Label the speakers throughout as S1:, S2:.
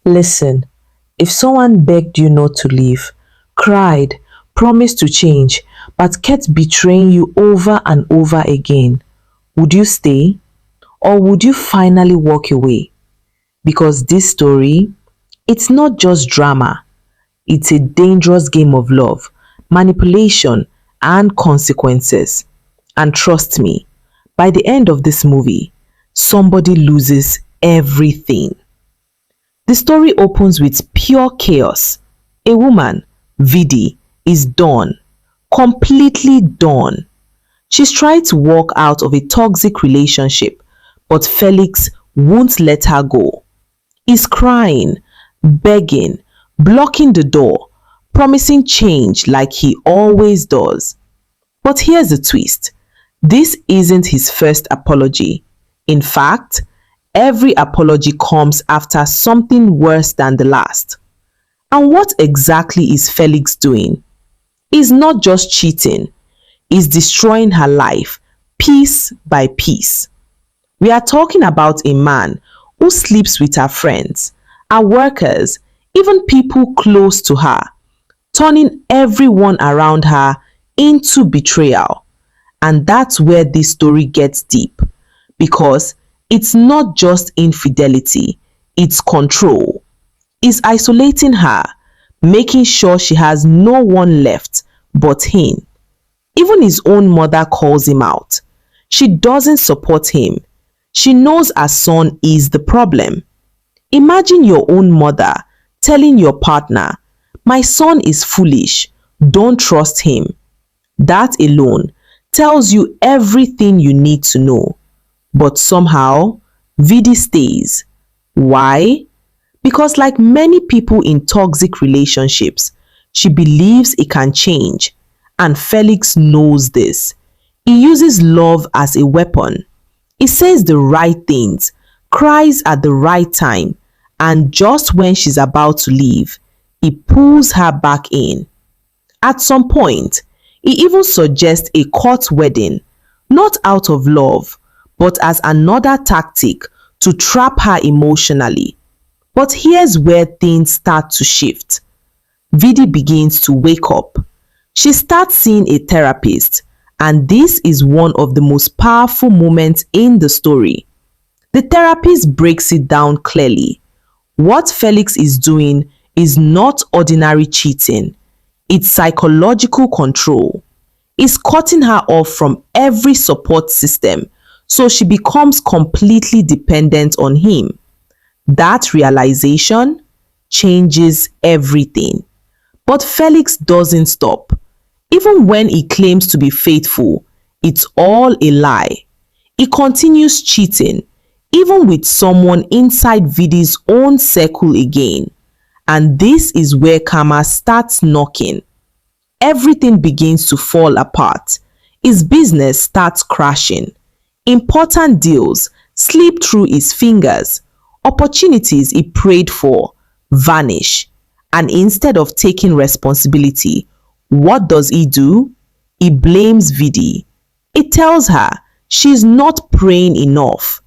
S1: Listen, if someone begged you not to leave, cried, promised to change, but kept betraying you over and over again, would you stay? Or would you finally walk away? Because this story, it's not just drama, it's a dangerous game of love, manipulation, and consequences. And trust me, by the end of this movie, somebody loses everything. The story opens with pure chaos. A woman, Vidi, is done, completely done. She's trying to walk out of a toxic relationship, but Felix won't let her go. He's crying, begging, blocking the door, promising change like he always does. But here's the twist. This isn't his first apology. In fact, every apology comes after something worse than the last. And what exactly is Felix doing? He's not just cheating, he's destroying her life, piece by piece. We are talking about a man who sleeps with her friends, her workers, even people close to her, turning everyone around her into betrayal. And that's where this story gets deep, because it's not just infidelity, it's control. It's isolating her, making sure she has no one left but him. Even his own mother calls him out. She doesn't support him. She knows her son is the problem. Imagine your own mother telling your partner, "My son is foolish, don't trust him." That alone tells you everything you need to know. But somehow, Vidi stays. Why? Because like many people in toxic relationships, she believes it can change. And Felix knows this. He uses love as a weapon. He says the right things, cries at the right time, and just when she's about to leave, he pulls her back in. At some point, he even suggests a court wedding, not out of love, but as another tactic to trap her emotionally. But here's where things start to shift. Vidi begins to wake up. She starts seeing a therapist, and this is one of the most powerful moments in the story. The therapist breaks it down clearly. What Felix is doing is not ordinary cheating, it's psychological control. He's cutting her off from every support system, so she becomes completely dependent on him. That realization changes everything. But Felix doesn't stop. Even when he claims to be faithful, it's all a lie. He continues cheating, even with someone inside Vidi's own circle again. And this is where karma starts knocking. Everything begins to fall apart. His business starts crashing. Important deals slip through his fingers. Opportunities he prayed for vanish. And instead of taking responsibility, what does he do? He blames Vidi. He tells her she's not praying enough.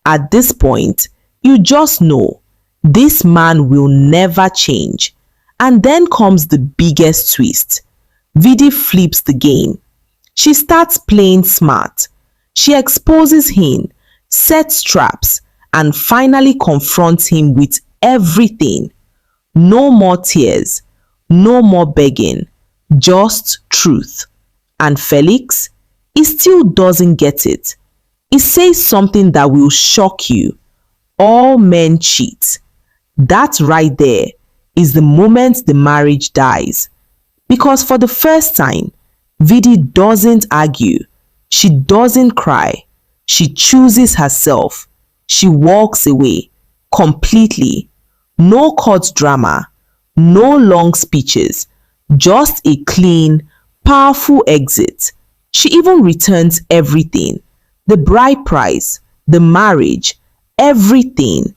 S1: At this point, you just know this man will never change. And then comes the biggest twist. Vidi flips the game. She starts playing smart. She exposes him, sets traps, and finally confronts him with everything. No more tears, no more begging, just truth. And Felix, he still doesn't get it. He says something that will shock you. All men cheat. That right there is the moment the marriage dies. Because for the first time, Vidi doesn't argue. She doesn't cry. She chooses herself. She walks away completely. No court drama, no long speeches, just a clean, powerful exit. She even returns everything. The bride price, the marriage, everything.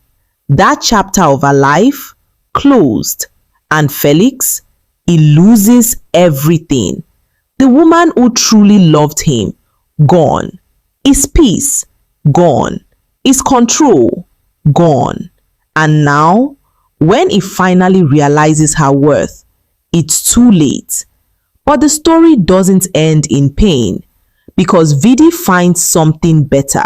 S1: That chapter of her life closed. And Felix, he loses everything. The woman who truly loved him, gone. His peace, gone. His control, gone. And now, When he finally realizes her worth, it's too late. But the story doesn't end in pain because Vidi finds something better.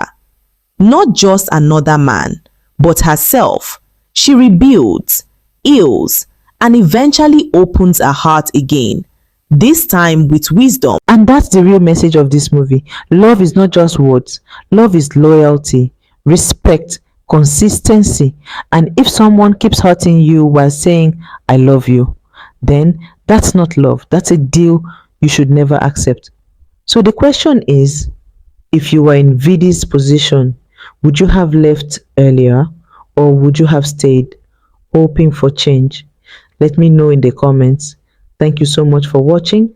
S1: Not just another man, but herself. She rebuilds, heals, and eventually opens her heart again, this time with wisdom. And that's the real message of this movie. Love is not just words, love is loyalty, respect, consistency. And if someone keeps hurting you while saying, I love you, then that's not love. That's a deal you should never accept. So the question is, if you were in Vidi's position, would you have left earlier or would you have stayed, hoping for change? Let me know in the comments. Thank you so much for watching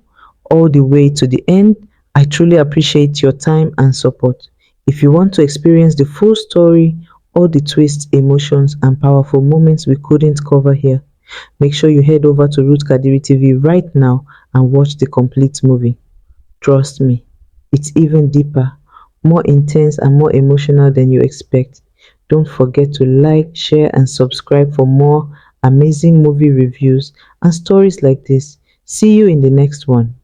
S1: all the way to the end. I truly appreciate your time and support. If you want to experience the full story, all the twists, emotions, and powerful moments we couldn't cover here, make sure you head over to Ruth Kadiri TV right now and watch the complete movie. Trust me, it's even deeper, more intense, and more emotional than you expect. Don't forget to like, share, and subscribe for more amazing movie reviews and stories like this. See you in the next one.